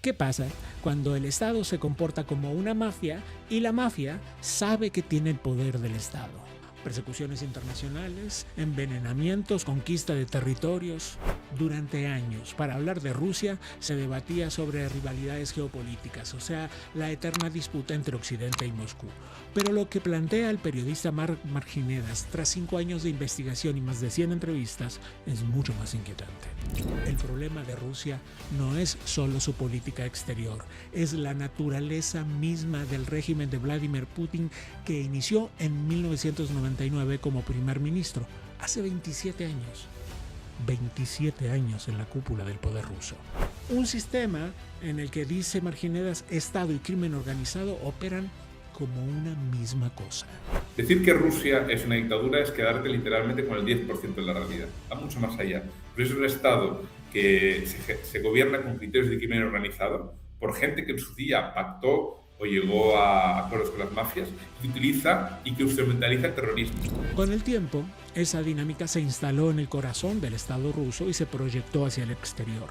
¿Qué pasa cuando el Estado se comporta como una mafia y la mafia sabe que tiene el poder del Estado? Persecuciones internacionales, envenenamientos, conquista de territorios. Durante años, para hablar de Rusia, se debatía sobre rivalidades geopolíticas, o sea, la eterna disputa entre Occidente y Moscú. Pero lo que plantea el periodista Mark Marginedas, tras 5 años de investigación y más de 100 entrevistas, es mucho más inquietante. El problema de Rusia no es solo su política exterior, es la naturaleza misma del régimen de Vladimir Putin, que inició en 1999 como primer ministro, hace 27 años. 27 años en la cúpula del poder ruso. Un sistema en el que, dice Marginedas, Estado y crimen organizado operan como una misma cosa. Decir que Rusia es una dictadura es quedarte literalmente con el 10% de la realidad. Va mucho más allá. Pero es un Estado que se gobierna con criterios de crimen organizado por gente que en su día pactó o llegó a acuerdos con las mafias, que utiliza y que instrumentaliza el terrorismo. Con el tiempo, esa dinámica se instaló en el corazón del Estado ruso y se proyectó hacia el exterior.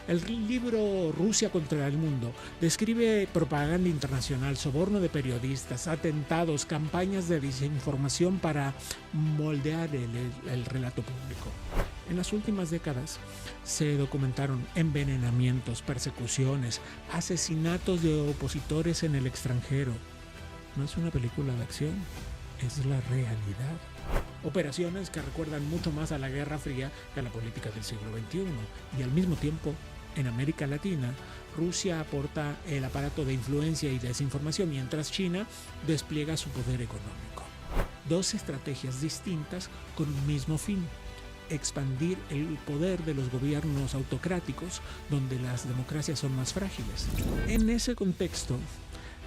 El libro Rusia contra el mundo describe propaganda internacional, soborno de periodistas, atentados, campañas de desinformación para moldear el relato público. En las últimas décadas se documentaron envenenamientos, persecuciones, asesinatos de opositores en el extranjero. No es una película de acción, es la realidad. Operaciones que recuerdan mucho más a la Guerra Fría que a la política del siglo XXI. Y al mismo tiempo, en América Latina, Rusia aporta el aparato de influencia y desinformación, mientras China despliega su poder económico. Dos estrategias distintas con un mismo fin: expandir el poder de los gobiernos autocráticos, donde las democracias son más frágiles. En ese contexto,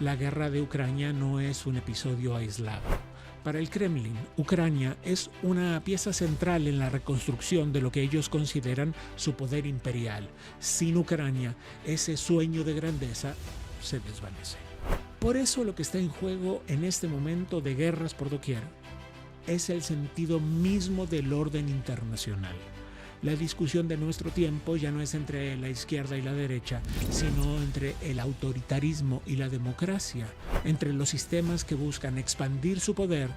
la guerra de Ucrania no es un episodio aislado. Para el Kremlin, Ucrania es una pieza central en la reconstrucción de lo que ellos consideran su poder imperial. Sin Ucrania, ese sueño de grandeza se desvanece. Por eso lo que está en juego en este momento de guerras por doquier es el sentido mismo del orden internacional. La discusión de nuestro tiempo ya no es entre la izquierda y la derecha, sino entre el autoritarismo y la democracia, entre los sistemas que buscan expandir su poder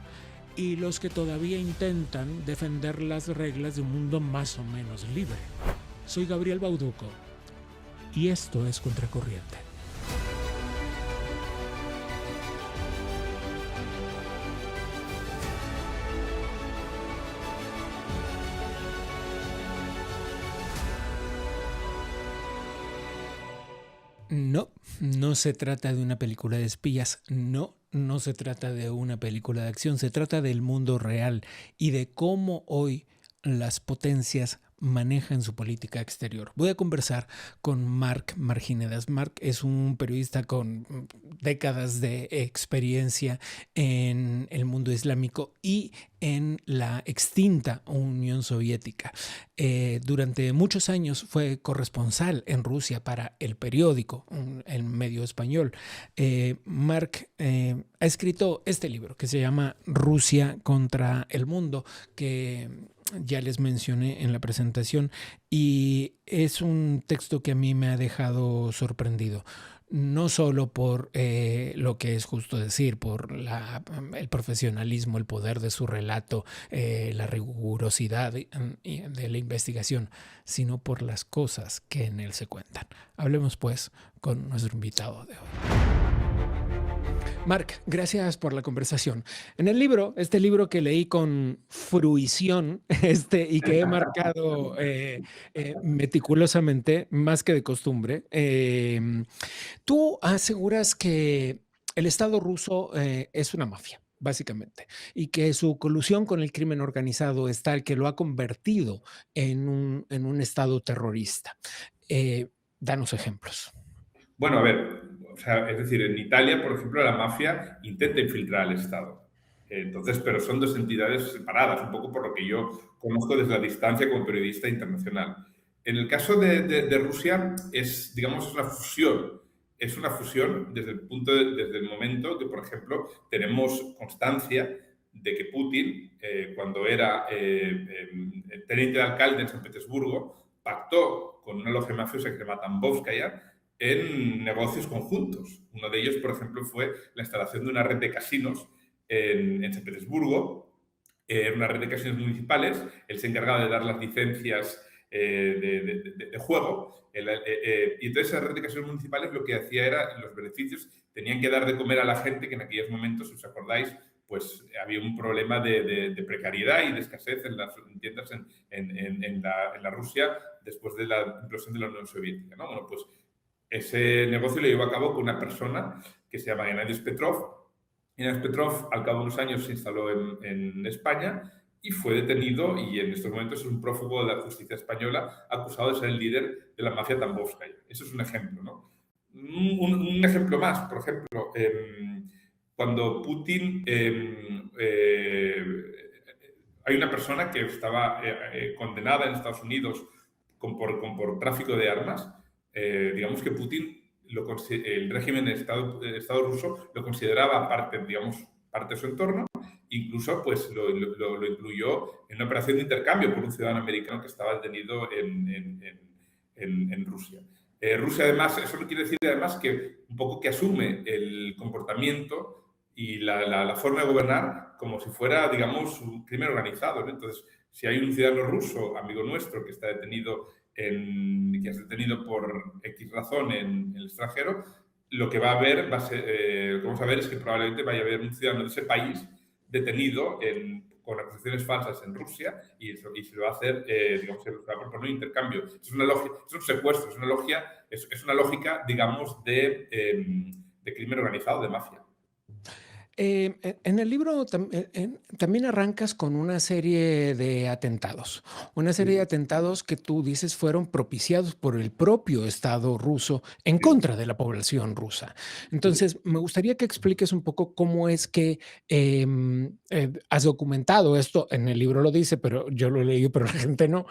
y los que todavía intentan defender las reglas de un mundo más o menos libre. Soy Gabriel Bauduco y esto es Contracorriente. No se trata de una película de espías, no se trata de una película de acción, se trata del mundo real y de cómo hoy las potencias manejan su política exterior. Voy a conversar con Mark Marginedas. Mark es un periodista con décadas de experiencia en el mundo islámico y en la extinta Unión Soviética. Durante muchos años fue corresponsal en Rusia para El Periódico, el medio español. Mark ha escrito este libro que se llama Rusia contra el mundo, que ya les mencioné en la presentación, y es un texto que a mí me ha dejado sorprendido. No solo por lo que es justo decir, por el profesionalismo, el poder de su relato, la rigurosidad de la investigación, sino por las cosas que en él se cuentan. Hablemos pues con nuestro invitado de hoy. Mark, gracias por la conversación. En el libro, este libro que leí con fruición y que he marcado meticulosamente, más que de costumbre, tú aseguras que el Estado ruso es una mafia, básicamente, y que su colusión con el crimen organizado es tal que lo ha convertido en un Estado terrorista. Danos ejemplos. Bueno, a ver, o sea, es decir, en Italia, por ejemplo, la mafia intenta infiltrar al Estado. Entonces, pero son dos entidades separadas, un poco por lo que yo conozco desde la distancia como periodista internacional. En el caso de Rusia es, digamos, una fusión. Es una fusión desde el momento que, por ejemplo, tenemos constancia de que Putin, cuando era teniente de alcalde en San Petersburgo, pactó con una logia mafiosa que se llama Tambovskaya, en negocios conjuntos. Uno de ellos, por ejemplo, fue la instalación de una red de casinos en San Petersburgo, una red de casinos municipales. Él se encargaba de dar las licencias de juego. Y entonces esa red de casinos municipales lo que hacía era, los beneficios tenían que dar de comer a la gente, que en aquellos momentos, si os acordáis, pues había un problema de precariedad y de escasez en las tiendas en la Rusia después de la implosión de la Unión Soviética, ¿no? Bueno, pues ese negocio lo llevó a cabo con una persona que se llama Gennady Petrov. Gennady Petrov, al cabo de unos años, se instaló en España y fue detenido, y en estos momentos es un prófugo de la justicia española acusado de ser el líder de la mafia Tambovskaya. Eso es un ejemplo, ¿no? Un ejemplo más, por ejemplo, cuando Putin... hay una persona que estaba condenada en Estados Unidos por tráfico de armas. Digamos que Putin, el régimen del Estado ruso lo consideraba parte, digamos, parte de su entorno. Incluso pues, lo incluyó en una operación de intercambio por un ciudadano americano que estaba detenido en Rusia. Rusia, además, eso no quiere decir además que un poco que asume el comportamiento y la forma de gobernar como si fuera, digamos, un crimen organizado, ¿no? Entonces, si hay un ciudadano ruso, amigo nuestro, que está detenido que es detenido por X razón en el extranjero, lo que va a haber, vamos a ver es que probablemente vaya a haber un ciudadano de ese país detenido con acusaciones falsas en Rusia y se lo va a hacer, digamos, se va a proponer un intercambio. Es una lógica, es un secuestro, es una lógica, digamos, de crimen organizado, de mafia. En el libro también arrancas con una serie de atentados que tú dices fueron propiciados por el propio Estado ruso en Sí, contra de la población rusa. sí. Entonces, me gustaría que expliques un poco cómo es que has documentado esto. En el libro lo dice, pero yo lo he leído, pero la gente no.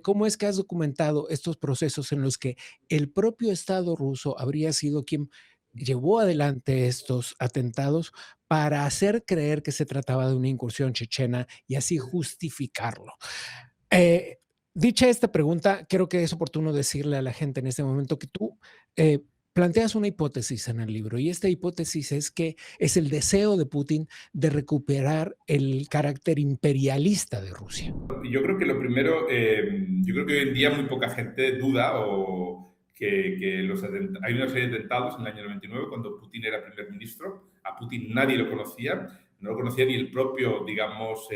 ¿Cómo es que has documentado estos procesos en los que el propio Estado ruso habría sido quien llevó adelante estos atentados para hacer creer que se trataba de una incursión chechena y así justificarlo? Eh, Dicha esta pregunta, creo que es oportuno decirle a la gente en este momento que tú planteas una hipótesis en el libro, y esta hipótesis es que es el deseo de Putin de recuperar el carácter imperialista de Rusia. Yo creo que lo primero, yo creo que hoy en día muy poca gente duda o que hay una serie de atentados en el año 99 cuando Putin era primer ministro. A Putin nadie lo conocía, no lo conocía ni el propio, digamos,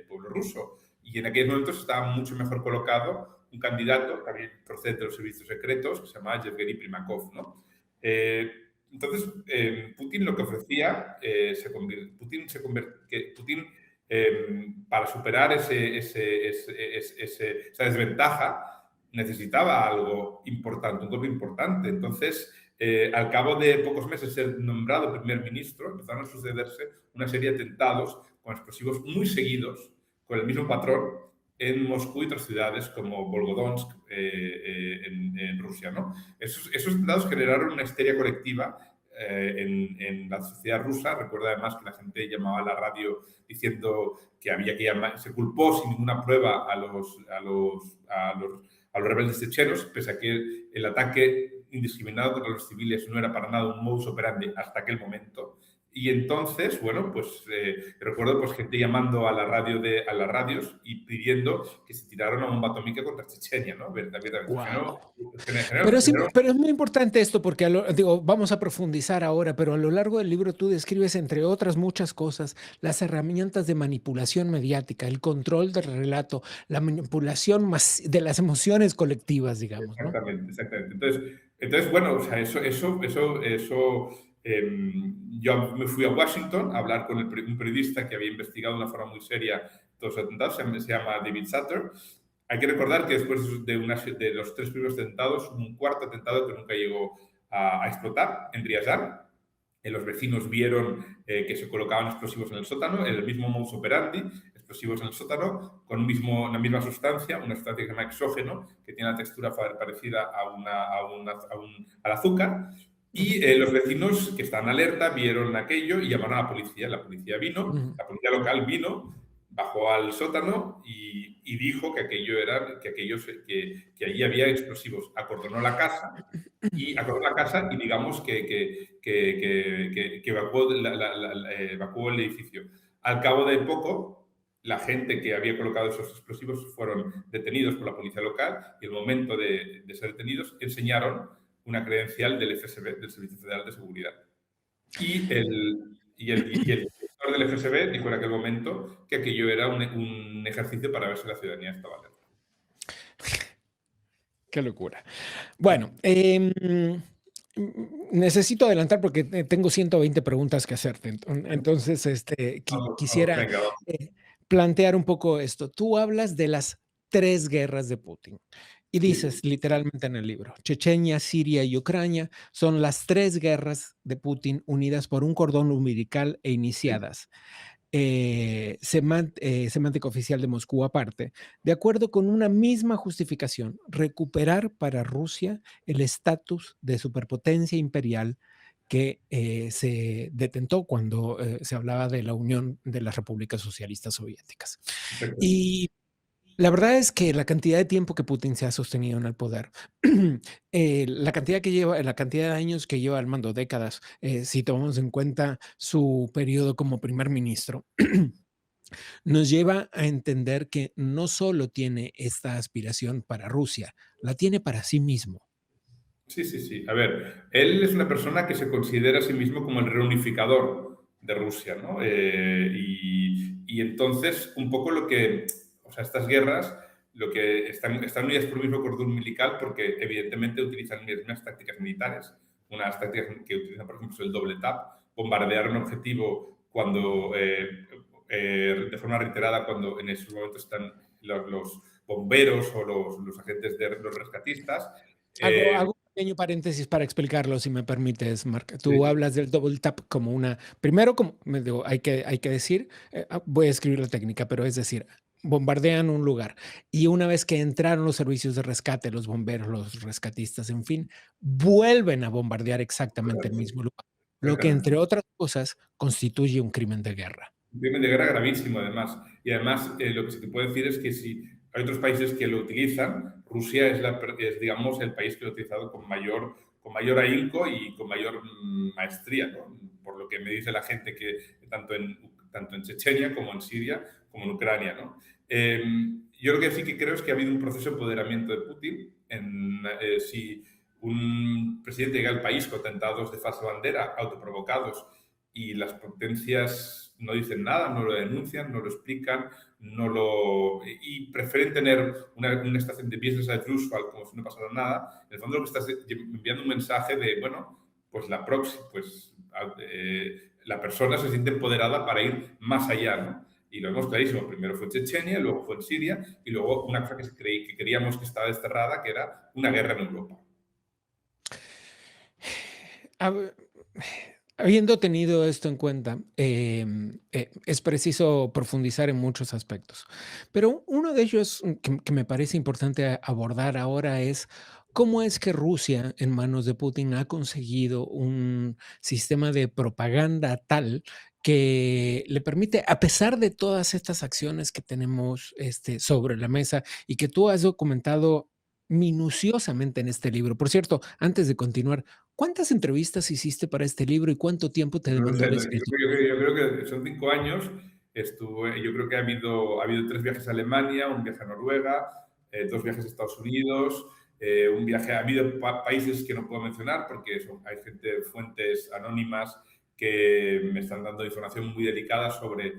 pueblo ruso. Y en aquellos momentos estaba mucho mejor colocado un candidato, también procedente de los servicios secretos, que se llamaba Yevgeny Primakov, ¿no? Entonces, Putin lo que ofrecía, Putin para superar esa desventaja necesitaba algo importante, un golpe importante. Entonces, al cabo de pocos meses de ser nombrado primer ministro, empezaron a sucederse una serie de atentados con explosivos muy seguidos, con el mismo patrón, en Moscú y otras ciudades como Volgodonsk en Rusia, ¿no? Esos atentados generaron una histeria colectiva en la sociedad rusa. Recuerdo además que la gente llamaba a la radio diciendo que había que llamar, se culpó sin ninguna prueba a los rebeldes chechenos, pese a que el ataque indiscriminado contra los civiles no era para nada un modus operandi hasta aquel momento. Y entonces, bueno, pues recuerdo pues gente llamando a las radios y pidiendo que se tirara una bomba atómica contra Chechenia, ¿no? Wow. Pero es muy importante esto porque, digo, vamos a profundizar ahora, pero a lo largo del libro tú describes, entre otras muchas cosas, las herramientas de manipulación mediática, el control del relato, la manipulación de las emociones colectivas, digamos, ¿no? Exactamente. Entonces, bueno, o sea, yo me fui a Washington a hablar con un periodista que había investigado de una forma muy seria todos los atentados, se llama David Sutter. Hay que recordar que después de los tres primeros atentados, hubo un cuarto atentado que nunca llegó a explotar en Ryazan. Los vecinos vieron que se colocaban explosivos en el sótano, el mismo modus operandi, explosivos en el sótano, con una misma sustancia, una sustancia que se llama exógeno, que tiene la textura parecida al azúcar. Y los vecinos que estaban alerta vieron aquello y llamaron a la policía. La policía vino, la policía local vino, bajó al sótano y dijo que aquello era, que allí había explosivos. Acordonó la casa y digamos que evacuó, evacuó el edificio. Al cabo de poco, la gente que había colocado esos explosivos fueron detenidos por la policía local y en el momento de ser detenidos enseñaron una credencial del FSB, del Servicio Federal de Seguridad. Y el director del FSB dijo en aquel momento que aquello era un ejercicio para ver si la ciudadanía estaba alerta. Qué locura. Bueno, necesito adelantar porque tengo 120 preguntas que hacerte. Entonces, quisiera Venga, eh, plantear un poco esto. Tú hablas de las tres guerras de Putin y sí. dices literalmente en el libro, Chechenia, Siria y Ucrania son las tres guerras de Putin unidas por un cordón umbilical e Sí. iniciadas semántica oficial de Moscú aparte, de acuerdo con una misma justificación, recuperar para Rusia el estatus de superpotencia imperial que se detentó cuando se hablaba de la Unión de las Repúblicas Socialistas Soviéticas. Perfecto. Y la verdad es que la cantidad de tiempo que Putin se ha sostenido en el poder, la cantidad de años que lleva al mando, décadas, si tomamos en cuenta su periodo como primer ministro, nos lleva a entender que no solo tiene esta aspiración para Rusia, la tiene para sí mismo. Sí, sí, sí. A ver, él es una persona que se considera a sí mismo como el reunificador de Rusia, ¿no? Y entonces, un poco o sea, estas guerras, lo que están unidas por un mismo cordón umbilical porque evidentemente utilizan las mismas tácticas militares. Unas tácticas que utilizan, por ejemplo, es el doble tap, bombardear un objetivo de forma reiterada cuando en esos momentos están los bomberos o los agentes de los rescatistas. Hago Eh, un pequeño paréntesis para explicarlo, si me permites, Marc. Tú sí, hablas del double tap como una, primero, como hay que decir, voy a escribir la técnica, pero es decir, bombardean un lugar y una vez que entraron los servicios de rescate, los bomberos, los rescatistas, en fin, vuelven a bombardear exactamente el mismo lugar, lo que entre exactamente. otras cosas constituye un crimen de guerra. Un crimen de guerra gravísimo, además. Y además, lo que se te puede decir es que si hay otros países que lo utilizan, Rusia es, digamos, el país que lo ha utilizado con mayor ahínco y con mayor maestría, ¿no? Por lo que me dice la gente que tanto en Chechenia como en Siria como en Ucrania, ¿no? Yo lo que sí que creo es que ha habido un proceso de empoderamiento de Putin. Si un presidente llega al país con atentados de falsa bandera autoprovocados y las potencias no dicen nada, no lo denuncian, no lo explican, y prefieren tener una estación de business as usual como si no pasara nada. En el fondo lo que estás enviando un mensaje de, bueno, pues la persona se siente empoderada para ir más allá, ¿no? Y lo vemos clarísimo. Primero fue Chechenia, luego fue en Siria y luego una cosa que creíamos que estaba desterrada, que era una guerra en Europa. Hab- Habiendo tenido esto en cuenta, es preciso profundizar en muchos aspectos, pero uno de ellos que me parece importante abordar ahora es cómo es que Rusia, en manos de Putin, ha conseguido un sistema de propaganda tal que le permite, a pesar de todas estas acciones que tenemos sobre la mesa y que tú has documentado minuciosamente en este libro. Por cierto, antes de continuar, ¿cuántas entrevistas hiciste para este libro y cuánto tiempo te No lo demandó sé, la escritura? yo creo que son 5 años. Yo creo que ha habido 3 viajes a Alemania, un viaje a Noruega, 2 viajes a Estados Unidos, ha habido países que no puedo mencionar porque hay fuentes anónimas que me están dando información muy delicada sobre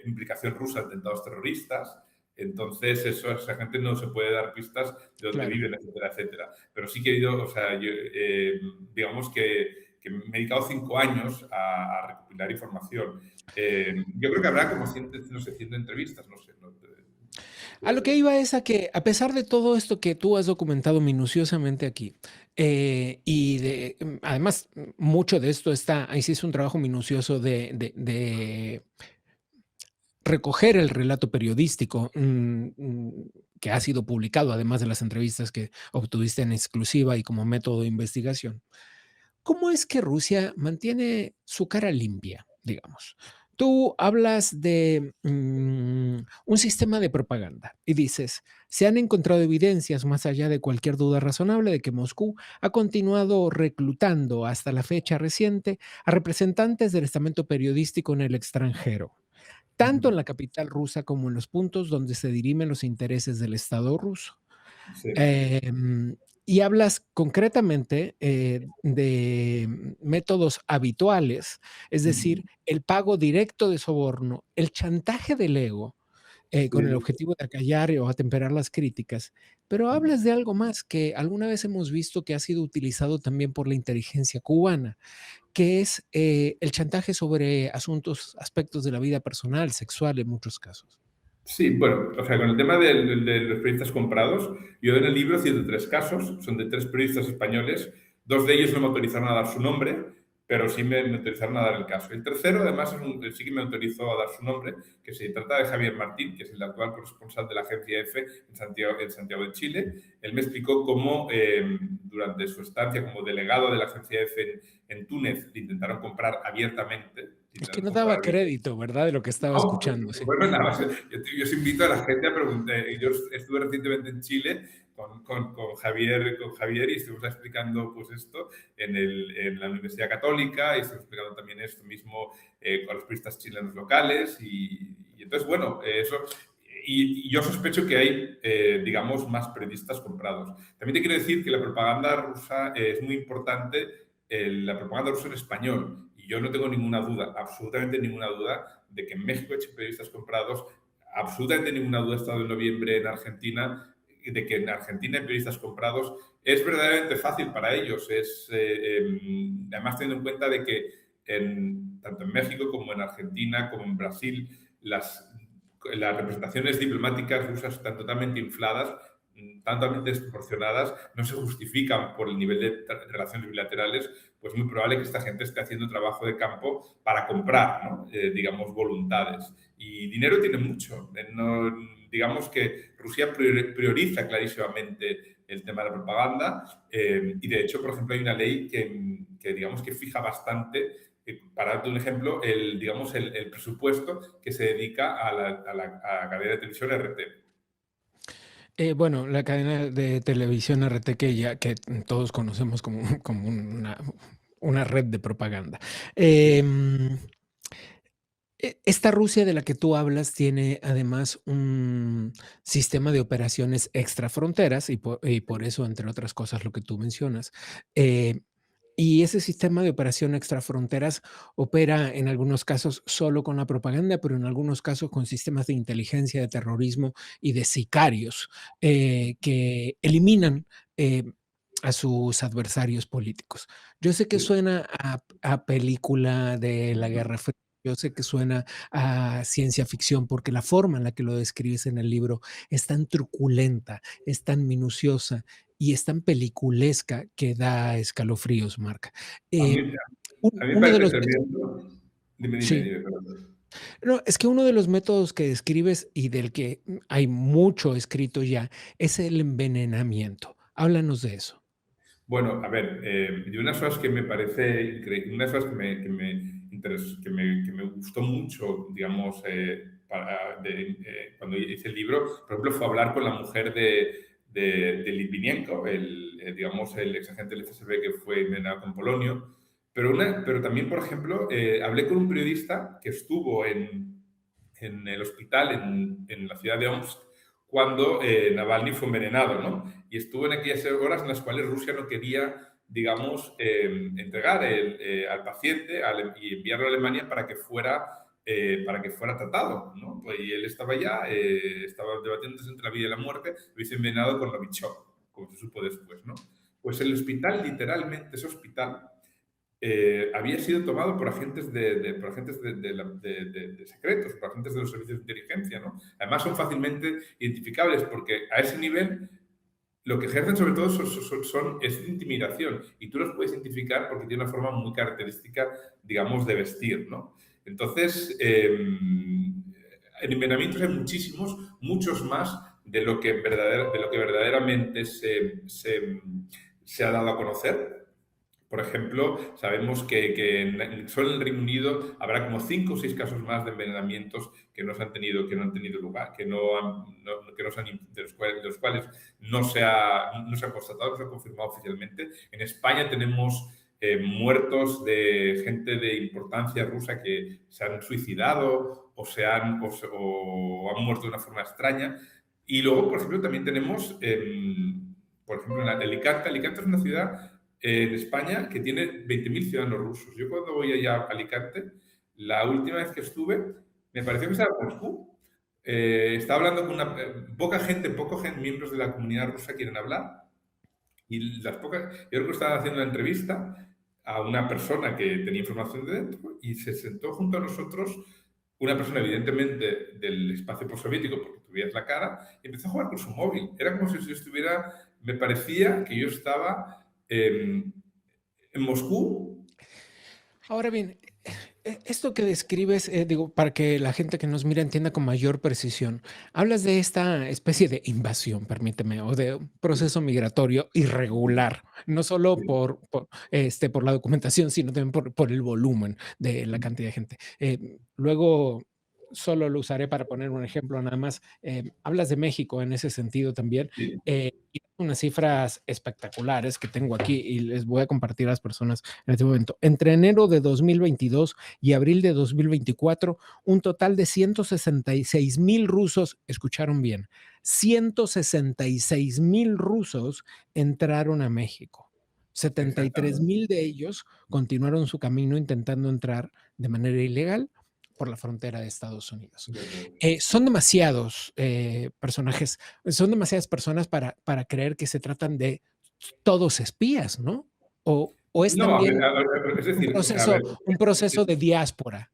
implicación rusa en atentados terroristas. Entonces, esa gente no se puede dar pistas de dónde Claro. viven, etcétera, etcétera. Pero sí que he ido, o sea, digamos que me he dedicado 5 años a recopilar información. Yo creo que habrá como 100, no sé, 100 entrevistas, no sé. A lo que iba es a que, a pesar de todo esto que tú has documentado minuciosamente aquí, además, mucho de esto ahí sí es un trabajo minucioso de recoger el relato periodístico que ha sido publicado, además de las entrevistas que obtuviste en exclusiva y como método de investigación. ¿Cómo es que Rusia mantiene su cara limpia, digamos? Tú hablas de un sistema de propaganda y dices, se han encontrado evidencias más allá de cualquier duda razonable de que Moscú ha continuado reclutando hasta la fecha reciente a representantes del estamento periodístico en el extranjero, tanto en Ujú. la capital rusa como en los puntos donde se dirimen los intereses del Estado ruso. Sí. Em, y hablas concretamente, de métodos habituales, es Ujú. decir, el pago directo de soborno, el chantaje del ego, con el Sí. objetivo de acallar o atemperar las críticas, pero hablas de algo más que alguna vez hemos visto que ha sido utilizado también por la inteligencia cubana, que es, el chantaje sobre aspectos de la vida personal, sexual, en muchos casos. Sí, bueno, o sea, con el tema de los periodistas comprados, yo en el libro cito tres casos, son de tres periodistas españoles, dos de ellos no me autorizaron a dar su nombre, pero sí me autorizaron a dar el caso. El tercero, además, sí que me autorizó a dar su nombre, que se trata de Javier Martín, que es el actual corresponsal de la agencia EFE en Santiago de Chile. Él me explicó cómo, durante su estancia como delegado de la agencia EFE en Túnez, le intentaron comprar abiertamente, Es que intentaron no comprar daba abiertamente. crédito, ¿verdad? De lo que estaba No, escuchando, sí. bueno, nada más, yo os invito a la gente a preguntar. Yo estuve recientemente en Chile con Javier y estuvimos explicando pues esto en la Universidad Católica y estuvimos explicando también esto mismo con los periodistas chilenos locales y entonces, bueno, eso. Y yo sospecho que hay, digamos, más periodistas comprados. También te quiero decir que la propaganda rusa es muy importante, la propaganda rusa en español. Y yo no tengo ninguna duda, absolutamente ninguna duda, de que en México hay periodistas comprados, absolutamente ninguna duda, he estado en noviembre en Argentina, de que en Argentina hay periodistas comprados. Es verdaderamente fácil para ellos, además teniendo en cuenta de que tanto en México como en Argentina, como en Brasil, las representaciones diplomáticas rusas están totalmente infladas, totalmente desproporcionadas, no se justifican por el nivel de relaciones bilaterales, pues es muy probable que esta gente esté haciendo trabajo de campo para comprar, ¿no? Digamos, voluntades. Y dinero tiene mucho. Digamos que Rusia prioriza clarísimamente el tema de la propaganda y de hecho, por ejemplo, hay una ley digamos que fija bastante, para darte un ejemplo, digamos, el presupuesto que se dedica a la cadena de televisión RT. Bueno, la cadena de televisión RT que todos conocemos como, como una red de propaganda. Em, Esta Rusia de la que tú hablas tiene además un sistema de operaciones extrafronteras y por eso, entre otras cosas, lo que tú mencionas. eh, y ese sistema de operación extrafronteras opera en algunos casos solo con la propaganda, pero en algunos casos con sistemas de inteligencia, de terrorismo y de sicarios que eliminan a sus adversarios políticos. Yo sé que Sí. suena a película de la Guerra Fría. Yo sé que suena a ciencia ficción porque la forma en la que lo describes en el libro es tan truculenta, es tan minuciosa y es tan peliculesca que da escalofríos, Marc. A Eh, mí, a mí me uno de parece los tremendo. Dime, dime, sí. dime, perdón. No, es que uno de los métodos que describes y del que hay mucho escrito ya es el envenenamiento. Háblanos de eso. Bueno, a ver, de unas cosas que me parece increíble, unas cosas que me gustó mucho, digamos, cuando hice el libro, por ejemplo, fue hablar con la mujer de Litvinenko, digamos, el ex agente del FSB que fue envenenado con polonio. Pero también, por ejemplo, hablé con un periodista que estuvo en el hospital en la ciudad de Omsk cuando Navalny fue envenenado, ¿no? Y estuvo en aquellas horas en las cuales Rusia no quería, digamos, entregar al paciente y enviarlo a Alemania para que fuera tratado, ¿no? Pues, y él estaba allá, estaba debatiéndose entre la vida y la muerte, lo hubiese envenenado con Novichok, como se supo después, ¿no? Pues el hospital, literalmente, ese hospital, había sido tomado por agentes por agentes de secretos, por agentes de los servicios de inteligencia, ¿no? Además son fácilmente identificables porque a ese nivel lo que ejercen sobre todo es intimidación y tú los puedes identificar porque tiene una forma muy característica, digamos, de vestir, ¿no? Entonces, en envenenamientos hay muchísimos, muchos más de lo que verdaderamente se ha dado a conocer. Por ejemplo, sabemos que solo en el Reino Unido habrá como 5 o 6 casos más de envenenamientos que no han tenido lugar, que no se han, de los cuales no se ha constatado, no se ha confirmado oficialmente. En España tenemos muertos de gente de importancia rusa que se han suicidado o han muerto de una forma extraña. Y luego, por ejemplo, también tenemos, por ejemplo, en Alicante. Alicante es una ciudad en España que tiene 20.000 ciudadanos rusos. Yo cuando voy allá a Alicante, la última vez que estuve, me pareció que estaba en Moscú. Estaba hablando con pocos miembros de la comunidad rusa quieren hablar. Y yo creo que estaban haciendo una entrevista a una persona que tenía información de dentro y se sentó junto a nosotros una persona evidentemente del espacio postsoviético, porque tú veías la cara, y empezó a jugar con su móvil. Era como si yo estuviera, me parecía que yo estaba en Moscú. Ahora bien, esto que describes, digo, para que la gente que nos mira entienda con mayor precisión, hablas de esta especie de invasión, permíteme, o de un proceso migratorio irregular, no solo por la documentación, sino también por el volumen de la cantidad de gente. Luego, solo lo usaré para poner un ejemplo nada más. Hablas de México en ese sentido también. Sí, Y unas cifras espectaculares que tengo aquí y les voy a compartir a las personas en este momento. Entre enero de 2022 y abril de 2024, un total de 166,000 rusos, escucharon bien, 166,000 rusos entraron a México. 73,000 de ellos continuaron su camino intentando entrar de manera ilegal por la frontera de Estados Unidos. Son demasiados personajes, son demasiadas personas para creer que se tratan de todos espías, ¿no? O es no, también es decir, un proceso de diáspora.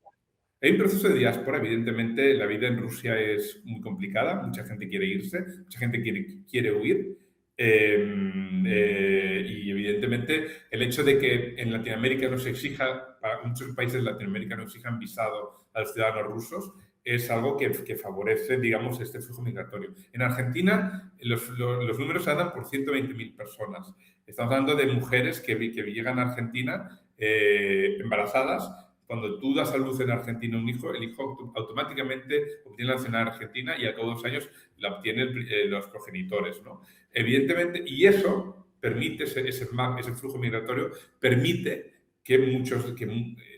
hay un proceso de diáspora, evidentemente la vida en Rusia es muy complicada, mucha gente quiere irse, mucha gente quiere huir. Y evidentemente el hecho de que en Latinoamérica no se exija, para muchos países de Latinoamérica no exijan visado a los ciudadanos rusos, es algo que favorece, digamos, este flujo migratorio. En Argentina los números andan por 120.000 personas. Estamos hablando de mujeres que llegan a Argentina embarazadas. Cuando tú das a luz en Argentina un hijo, el hijo automáticamente obtiene la nacionalidad argentina y a cabo de 2 años la obtienen los progenitores, ¿no? Evidentemente, y eso permite, ese flujo migratorio, permite que muchos,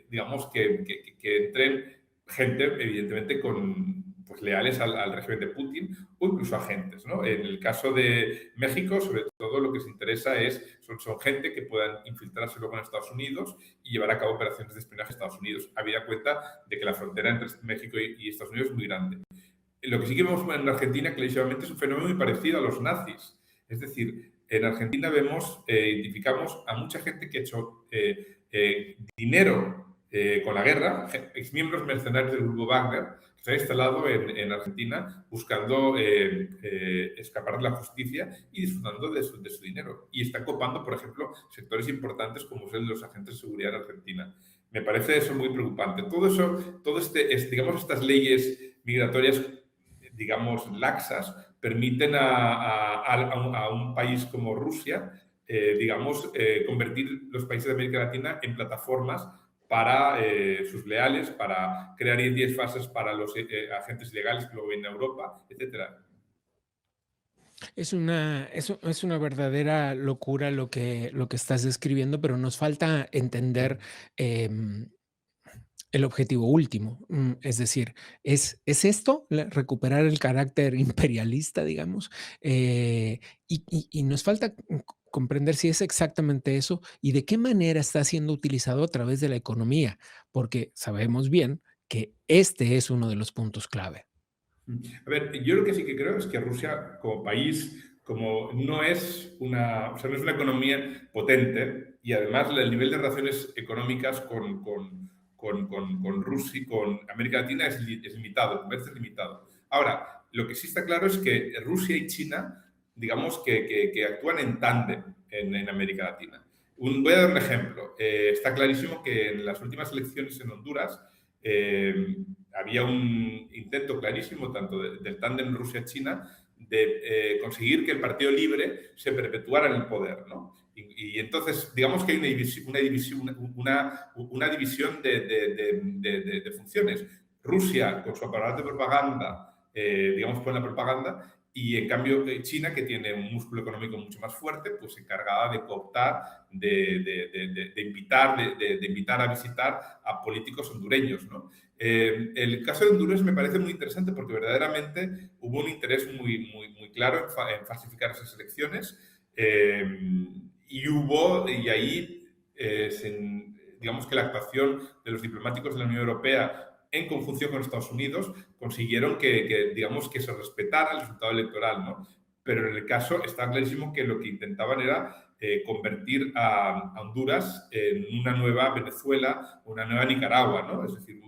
digamos, que entren gente, evidentemente, pues, leales al régimen de Putin o incluso agentes, ¿no? En el caso de México, sobre todo, lo que se interesa son gente que puedan infiltrarse luego en Estados Unidos y llevar a cabo operaciones de espionaje en Estados Unidos, habida cuenta de que la frontera entre México y Estados Unidos es muy grande. Lo que sí que vemos en Argentina, clarísimamente, es un fenómeno muy parecido a los nazis. Es decir, en Argentina identificamos a mucha gente que ha hecho dinero con la guerra, exmiembros mercenarios del grupo Wagner, que se han instalado en Argentina buscando escapar de la justicia y disfrutando de su dinero. Y están copando, por ejemplo, sectores importantes como es el de los agentes de seguridad en Argentina. Me parece eso muy preocupante. Todo eso, digamos, estas leyes migratorias, digamos, laxas, permiten a un país como Rusia, digamos, convertir los países de América Latina en plataformas para sus leales, para crear 10 fases para los agentes ilegales que luego vienen a Europa, etcétera. Es una verdadera locura lo que estás describiendo, pero nos falta entender el objetivo último. Es decir, ¿es esto recuperar el carácter imperialista, digamos? Y nos falta comprender si es exactamente eso y de qué manera está siendo utilizado a través de la economía, porque sabemos bien que este es uno de los puntos clave. A ver, yo lo que sí que creo es que Rusia como país, como no es una, o sea, no es una economía potente y además el nivel de relaciones económicas con Rusia y con América Latina es limitado, el comercio es limitado. Ahora, lo que sí está claro es que Rusia y China, digamos que actúan en tándem en América Latina. Voy a dar un ejemplo. Está clarísimo que en las últimas elecciones en Honduras, había un intento clarísimo, tanto del tándem Rusia-China, de conseguir que el Partido Libre se perpetuara en el poder, ¿no? Y entonces, digamos que hay una división de funciones. Rusia, con su aparato de propaganda, digamos, pone la propaganda, y en cambio China, que tiene un músculo económico mucho más fuerte, pues se encargaba de cooptar, de invitar a visitar a políticos hondureños, ¿no? El caso de Honduras me parece muy interesante porque verdaderamente hubo un interés muy claro en falsificar esas elecciones, y ahí, digamos que la actuación de los diplomáticos de la Unión Europea en conjunción con Estados Unidos consiguieron digamos, que se respetara el resultado electoral, ¿no? Pero en el caso está clarísimo que lo que intentaban era convertir a Honduras en una nueva Venezuela, una nueva Nicaragua, ¿no? Es decir,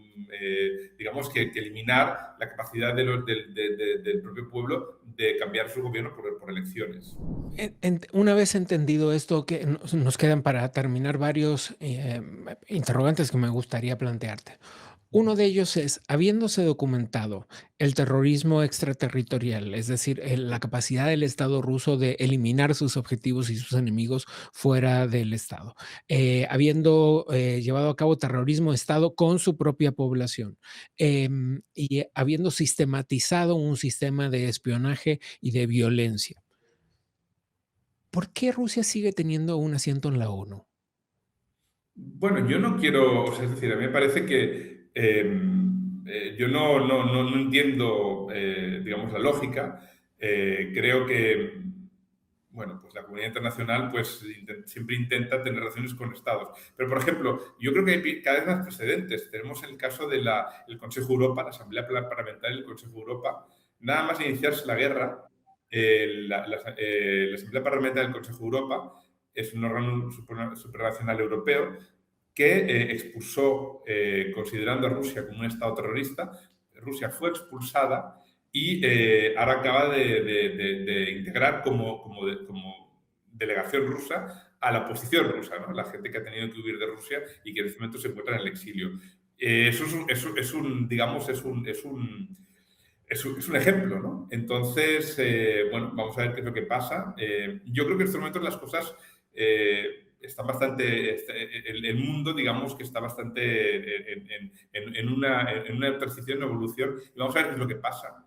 digamos que eliminar la capacidad del propio pueblo de cambiar su gobierno por elecciones. Una vez entendido esto, que nos quedan para terminar varios interrogantes que me gustaría plantearte. Uno de ellos es, habiéndose documentado el terrorismo extraterritorial, es decir, la capacidad del Estado ruso de eliminar sus objetivos y sus enemigos fuera del Estado, habiendo llevado a cabo terrorismo de Estado con su propia población, y habiendo sistematizado un sistema de espionaje y de violencia. ¿Por qué Rusia sigue teniendo un asiento en la ONU? Bueno, yo no quiero, o sea, es decir, a mí me parece que yo no entiendo, digamos, la lógica. Creo que, bueno, pues la comunidad internacional pues siempre intenta tener relaciones con estados. Pero, por ejemplo, yo creo que hay cada vez más precedentes. Tenemos el caso del Consejo de Europa, la Asamblea Parlamentaria del Consejo de Europa. Nada más iniciarse la guerra, la Asamblea Parlamentaria del Consejo de Europa es un órgano supranacional europeo que expulsó, considerando a Rusia como un Estado terrorista. Rusia fue expulsada y ahora acaba de integrar como delegación rusa a la oposición rusa, ¿no? La gente que ha tenido que huir de Rusia y que en este momento se encuentra en el exilio. Digamos, es un ejemplo, ¿no? Entonces, bueno, vamos a ver qué es lo que pasa. Yo creo que en estos momentos las cosas están bastante... El mundo, digamos, que está bastante en una transición, una evolución. Y vamos a ver qué es lo que pasa.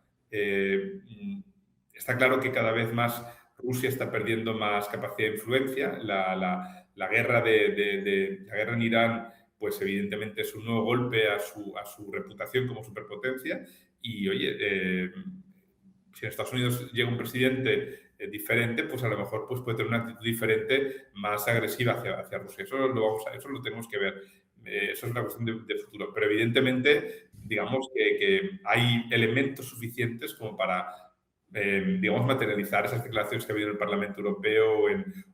Está claro que cada vez más Rusia está perdiendo más capacidad de influencia. La guerra la guerra en Irán, pues evidentemente es un nuevo golpe a su reputación como superpotencia. Y oye, si en Estados Unidos llega un presidente diferente, pues a lo mejor pues puede tener una actitud diferente, más agresiva hacia Rusia. Eso lo tenemos que ver. Eso es una cuestión de futuro. Pero evidentemente, digamos que hay elementos suficientes como para, digamos, materializar esas declaraciones que ha habido en el Parlamento Europeo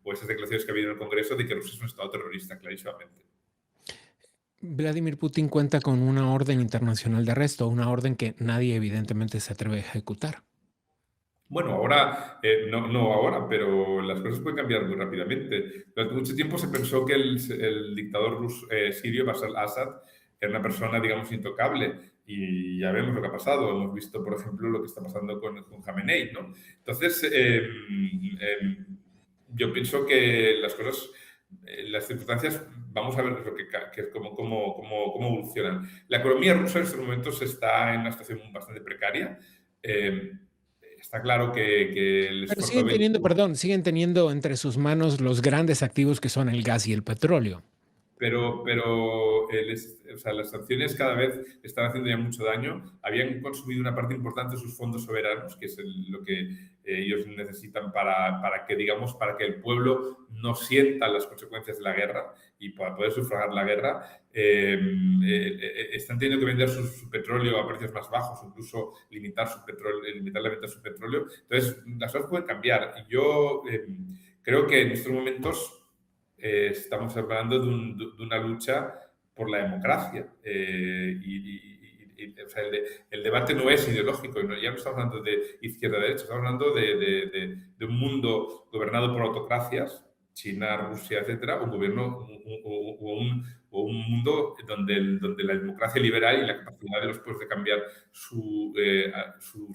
o esas declaraciones que ha habido en el Congreso de que Rusia es un Estado terrorista, clarísimamente. Vladimir Putin cuenta con una orden internacional de arresto, una orden que nadie evidentemente se atreve a ejecutar. Bueno, ahora, no ahora, pero las cosas pueden cambiar muy rápidamente. Durante mucho tiempo se pensó que el dictador sirio, Bashar al-Assad, era una persona, digamos, intocable. Y ya vemos lo que ha pasado. Hemos visto, por ejemplo, lo que está pasando con Khamenei, ¿no? Entonces, yo pienso que las cosas, las circunstancias, vamos a ver cómo evolucionan. La economía rusa en estos momentos está en una situación bastante precaria. Eh, Está claro que el Pero esfuerzo siguen teniendo, bélico, perdón, siguen teniendo entre sus manos los grandes activos que son el gas y el petróleo. o sea, las sanciones cada vez están haciendo ya mucho daño. Habían consumido una parte importante de sus fondos soberanos, que es lo que ellos necesitan para que, digamos, para que el pueblo no sienta las consecuencias de la guerra y para poder sufragar la guerra. Están teniendo que vender su petróleo a precios más bajos, incluso limitar limitar la venta de su petróleo. Entonces, las cosas pueden cambiar. Y yo creo que en estos momentos estamos hablando de una lucha por la democracia. O sea, el debate no es ideológico, ya no estamos hablando de izquierda-derecha, estamos hablando de un mundo gobernado por autocracias, China, Rusia, etcétera, un gobierno o un mundo donde la democracia liberal y la capacidad de los pueblos de cambiar sus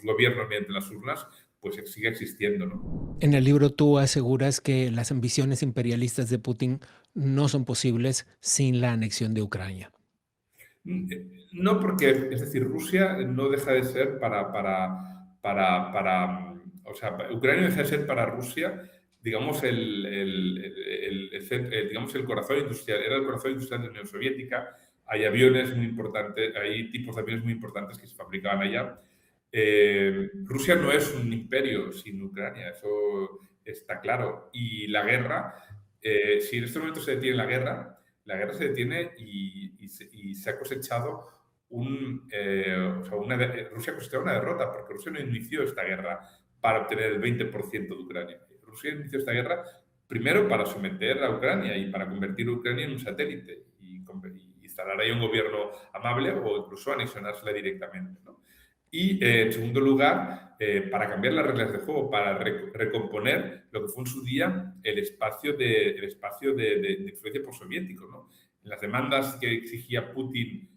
gobiernos mediante las urnas pues siga existiendo, ¿no? En el libro tú aseguras que las ambiciones imperialistas de Putin no son posibles sin la anexión de Ucrania. No, porque, es decir, Rusia no deja de ser o sea, Ucrania deja de ser para Rusia, digamos, digamos, el corazón industrial, era el corazón industrial de la Unión Soviética. Hay aviones muy importantes, hay tipos de aviones muy importantes que se fabricaban allá. Rusia no es un imperio sin Ucrania, eso está claro. Y la guerra, si en este momento se detiene la guerra se detiene y se ha cosechado Rusia ha cosechado una derrota, porque Rusia no inició esta guerra para obtener el 20% de Ucrania. Rusia inició esta guerra primero para someter a Ucrania y para convertir a Ucrania en un satélite y instalar ahí un gobierno amable o incluso anexionársela directamente, ¿no? Y, en segundo lugar, para cambiar las reglas de juego, para recomponer lo que fue en su día el espacio de influencia postsoviético, ¿no? En las demandas que exigía Putin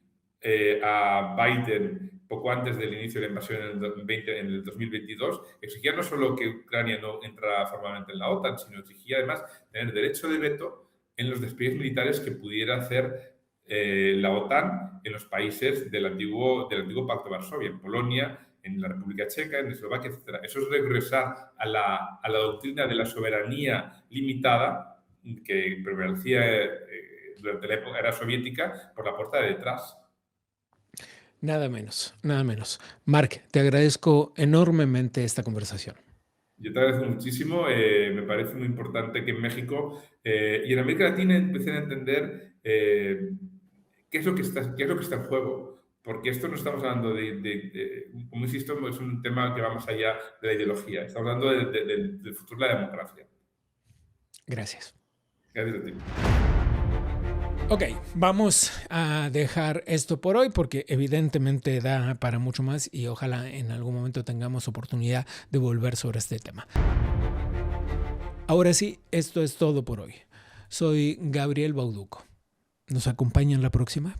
a Biden poco antes del inicio de la invasión en el 2022, exigía no solo que Ucrania no entrara formalmente en la OTAN, sino exigía además tener derecho de veto en los despliegues militares que pudiera hacer la OTAN en los países del antiguo Pacto de Varsovia, en Polonia, en la República Checa, en Eslovaquia, etc. Eso es regresar a la doctrina de la soberanía limitada que prevalecía durante la época era soviética por la puerta de detrás. Nada menos, nada menos. Marc, te agradezco enormemente esta conversación. Yo te agradezco muchísimo. Me parece muy importante que en México y en América Latina empiecen a entender qué es lo que está en juego. Porque esto no estamos hablando como insisto, es un tema que va más allá de la ideología. Estamos hablando del futuro de la democracia. Gracias. Gracias a ti. Ok, vamos a dejar esto por hoy porque evidentemente da para mucho más y ojalá en algún momento tengamos oportunidad de volver sobre este tema. Ahora sí, esto es todo por hoy. Soy Gabriel Bauduco. ¿Nos acompañan la próxima?